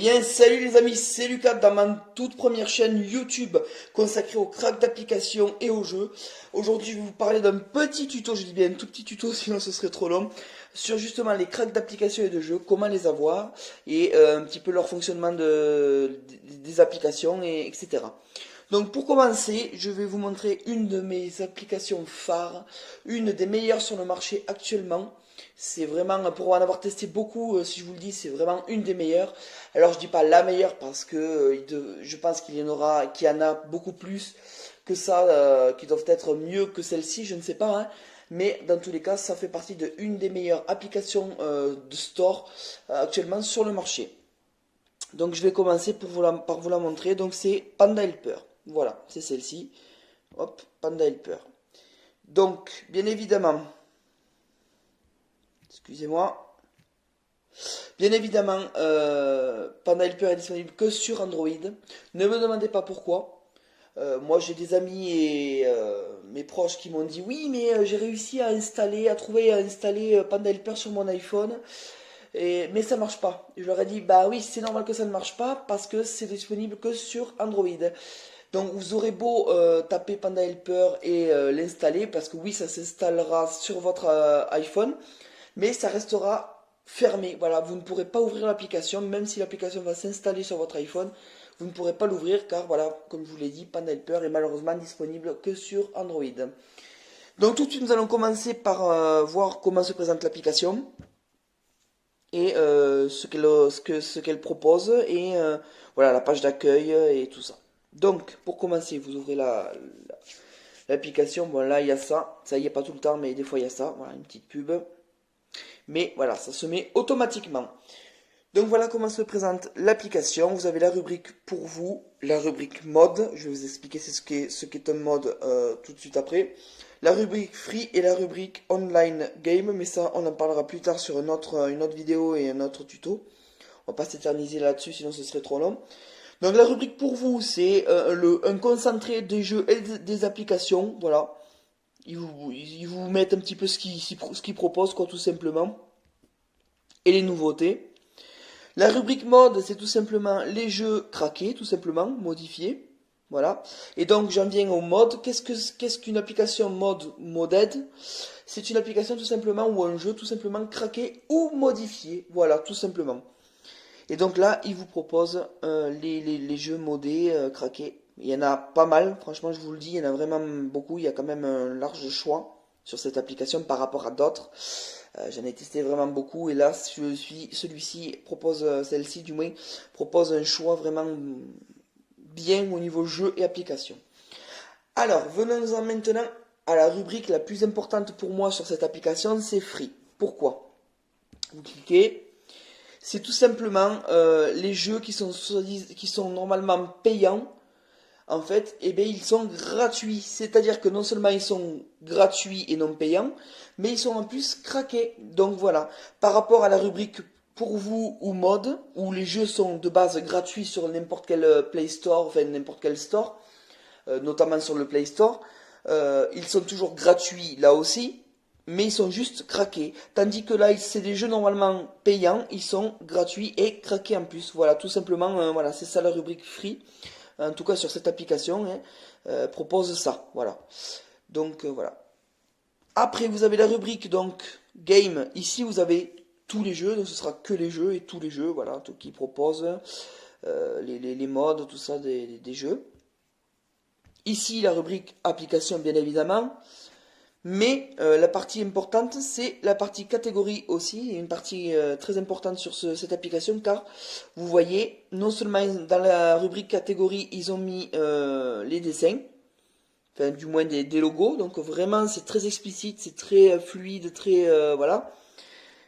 Eh bien, salut les amis, c'est Lucas dans ma toute première chaîne YouTube consacrée aux cracks d'applications et aux jeux. Aujourd'hui, je vais vous parler d'un petit tuto, je dis bien un tout petit tuto, sinon ce serait trop long, sur justement les cracks d'applications et de jeux, comment les avoir et un petit peu leur fonctionnement des applications, etc. Donc pour commencer, je vais vous montrer une de mes applications phares, une des meilleures sur le marché actuellement. C'est vraiment, pour en avoir testé beaucoup, si je vous le dis, c'est vraiment une des meilleures. Alors je dis pas la meilleure parce que je pense qu'il y en a beaucoup plus que ça, qui doivent être mieux que celle-ci, je ne sais pas, hein. Mais dans tous les cas, ça fait partie de une des meilleures applications de store actuellement sur le marché. Donc je vais commencer par vous la montrer. Donc c'est Panda Helper. Voilà, c'est celle-ci. Hop, Panda Helper. Donc, bien évidemment, excusez-moi, bien évidemment, Panda Helper est disponible que sur Android. Ne me demandez pas pourquoi. Moi, j'ai des amis et mes proches qui m'ont dit oui, mais j'ai réussi à trouver et à installer Panda Helper sur mon iPhone. Mais ça marche pas. Je leur ai dit, bah oui, c'est normal que ça ne marche pas parce que c'est disponible que sur Android. Donc vous aurez beau taper Panda Helper et l'installer, parce que oui, ça s'installera sur votre iPhone, mais ça restera fermé. Voilà, vous ne pourrez pas ouvrir l'application, même si l'application va s'installer sur votre iPhone, vous ne pourrez pas l'ouvrir car voilà, comme je vous l'ai dit, Panda Helper est malheureusement disponible que sur Android. Donc tout de suite, nous allons commencer par voir comment se présente l'application et ce qu'elle propose et voilà la page d'accueil et tout ça. Donc pour commencer, vous ouvrez l'application. Bon là il y a ça y est pas tout le temps, mais des fois il y a ça. Voilà une petite pub. Mais voilà, ça se met automatiquement. Donc voilà comment se présente l'application. Vous avez la rubrique pour vous, la rubrique mode. Je vais vous expliquer ce qu'est un mode tout de suite après. La rubrique free et la rubrique online game. Mais ça, on en parlera plus tard sur une autre vidéo et un autre tuto. On va pas s'éterniser là-dessus, sinon ce serait trop long. Donc la rubrique pour vous, c'est un concentré des jeux et des applications. Voilà. Ils vous mettent un petit peu ce qu'ils proposent, quoi, tout simplement. Et les nouveautés. La rubrique mode, c'est tout simplement les jeux craqués, tout simplement, modifiés. Voilà. Et donc, j'en viens au mode. Qu'est-ce qu'une application moded? C'est une application tout simplement ou un jeu tout simplement craqué ou modifié. Voilà, tout simplement. Et donc là, il vous propose les jeux modés, craqués. Il y en a pas mal, franchement, je vous le dis, il y en a vraiment beaucoup. Il y a quand même un large choix sur cette application par rapport à d'autres. J'en ai testé vraiment beaucoup et là celui-ci propose, celle-ci du moins, propose un choix vraiment bien au niveau jeu et application. Alors, venons-en maintenant à la rubrique la plus importante pour moi sur cette application, c'est Free. Pourquoi? Vous cliquez, c'est tout simplement les jeux qui sont normalement payants. En fait, eh bien, ils sont gratuits. C'est-à-dire que non seulement ils sont gratuits et non payants, mais ils sont en plus craqués. Donc voilà, par rapport à la rubrique pour vous ou mode, où les jeux sont de base gratuits sur n'importe quel Play Store, enfin n'importe quel store, notamment sur le Play Store, ils sont toujours gratuits là aussi, mais ils sont juste craqués. Tandis que là, c'est des jeux normalement payants, ils sont gratuits et craqués en plus. Voilà, tout simplement, voilà, c'est ça la rubrique free. En tout cas sur cette application, hein, propose ça. Voilà. Donc voilà. Après, vous avez la rubrique donc game. Ici, vous avez tous les jeux, donc ce sera que les jeux et tous les jeux, voilà, tout qui propose les modes, tout ça des jeux. Ici, la rubrique application, bien évidemment. Mais la partie importante, c'est la partie catégorie aussi, et une partie très importante sur cette application, car vous voyez, non seulement dans la rubrique catégorie, ils ont mis les dessins, enfin du moins des logos, donc vraiment c'est très explicite, c'est très fluide, très voilà,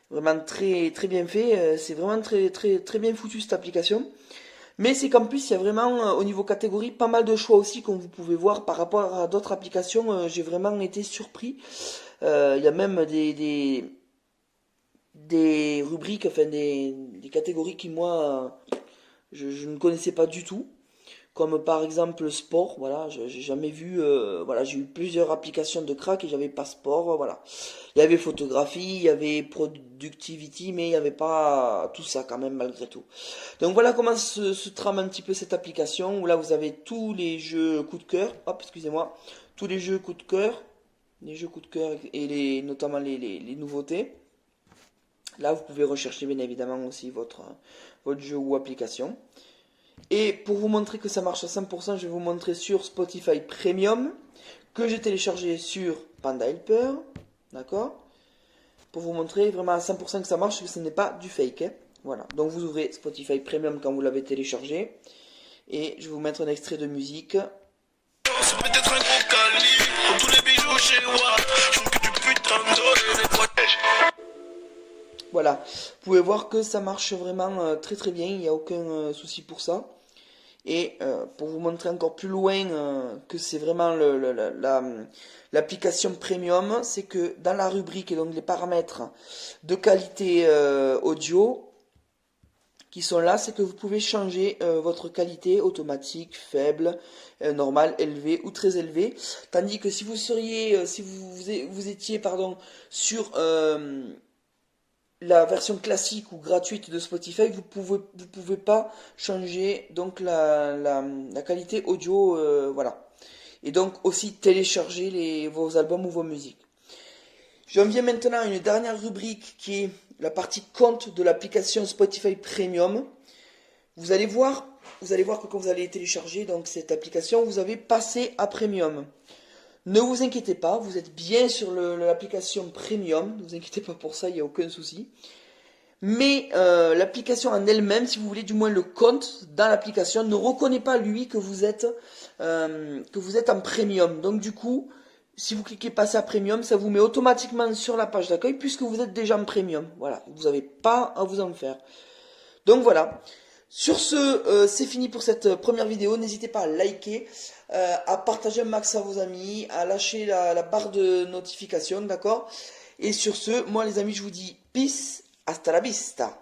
vraiment très très bien fait, c'est vraiment très très très bien foutu cette application. Mais c'est qu'en plus, il y a vraiment, au niveau catégorie, pas mal de choix aussi, comme vous pouvez voir, par rapport à d'autres applications, j'ai vraiment été surpris. Il y a même des rubriques, enfin des catégories qui, moi, je ne connaissais pas du tout. comme par exemple sport, voilà, j'ai jamais vu, voilà, j'ai eu plusieurs applications de crack et j'avais pas sport, voilà. Il y avait photographie, il y avait productivity, mais il n'y avait pas tout ça quand même malgré tout. Donc voilà comment se trame un petit peu cette application, où là vous avez tous les jeux coup de cœur, hop, excusez-moi, tous les jeux coup de cœur, les jeux coup de cœur et notamment les nouveautés. Là vous pouvez rechercher bien évidemment aussi votre jeu ou application. Et pour vous montrer que ça marche à 100%, je vais vous montrer sur Spotify Premium, que j'ai téléchargé sur Panda Helper, d'accord? Pour vous montrer vraiment à 100% que ça marche, que ce n'est pas du fake, hein. Voilà, donc vous ouvrez Spotify Premium quand vous l'avez téléchargé, et je vais vous mettre un extrait de musique. C'est peut-être un gros calibre, comme tous les bijoux chez moi, je veux que du putain de protège. Voilà, vous pouvez voir que ça marche vraiment très très bien, il n'y a aucun souci pour ça. Et pour vous montrer encore plus loin que c'est vraiment l'application premium, c'est que dans la rubrique et donc les paramètres de qualité audio qui sont là, c'est que vous pouvez changer votre qualité automatique, faible, normale, élevée ou très élevée. Tandis que si vous seriez, si vous étiez pardon, sur la version classique ou gratuite de Spotify, vous pouvez pas changer donc la qualité audio, voilà. Et donc aussi télécharger vos albums ou vos musiques. J'en viens maintenant à une dernière rubrique qui est la partie compte de l'application Spotify Premium. Vous allez voir que quand vous allez télécharger donc cette application, vous avez passé à Premium. Ne vous inquiétez pas, vous êtes bien sur l'application Premium, ne vous inquiétez pas pour ça, il n'y a aucun souci. Mais l'application en elle-même, si vous voulez du moins le compte dans l'application, ne reconnaît pas lui que vous êtes en Premium. Donc du coup, si vous cliquez passer à Premium, ça vous met automatiquement sur la page d'accueil puisque vous êtes déjà en Premium. Voilà, vous n'avez pas à vous en faire. Donc voilà. Sur ce, c'est fini pour cette première vidéo. N'hésitez pas à liker, à partager un max à vos amis, à lâcher la barre de notification, d'accord? Et sur ce, moi les amis, je vous dis peace, hasta la vista.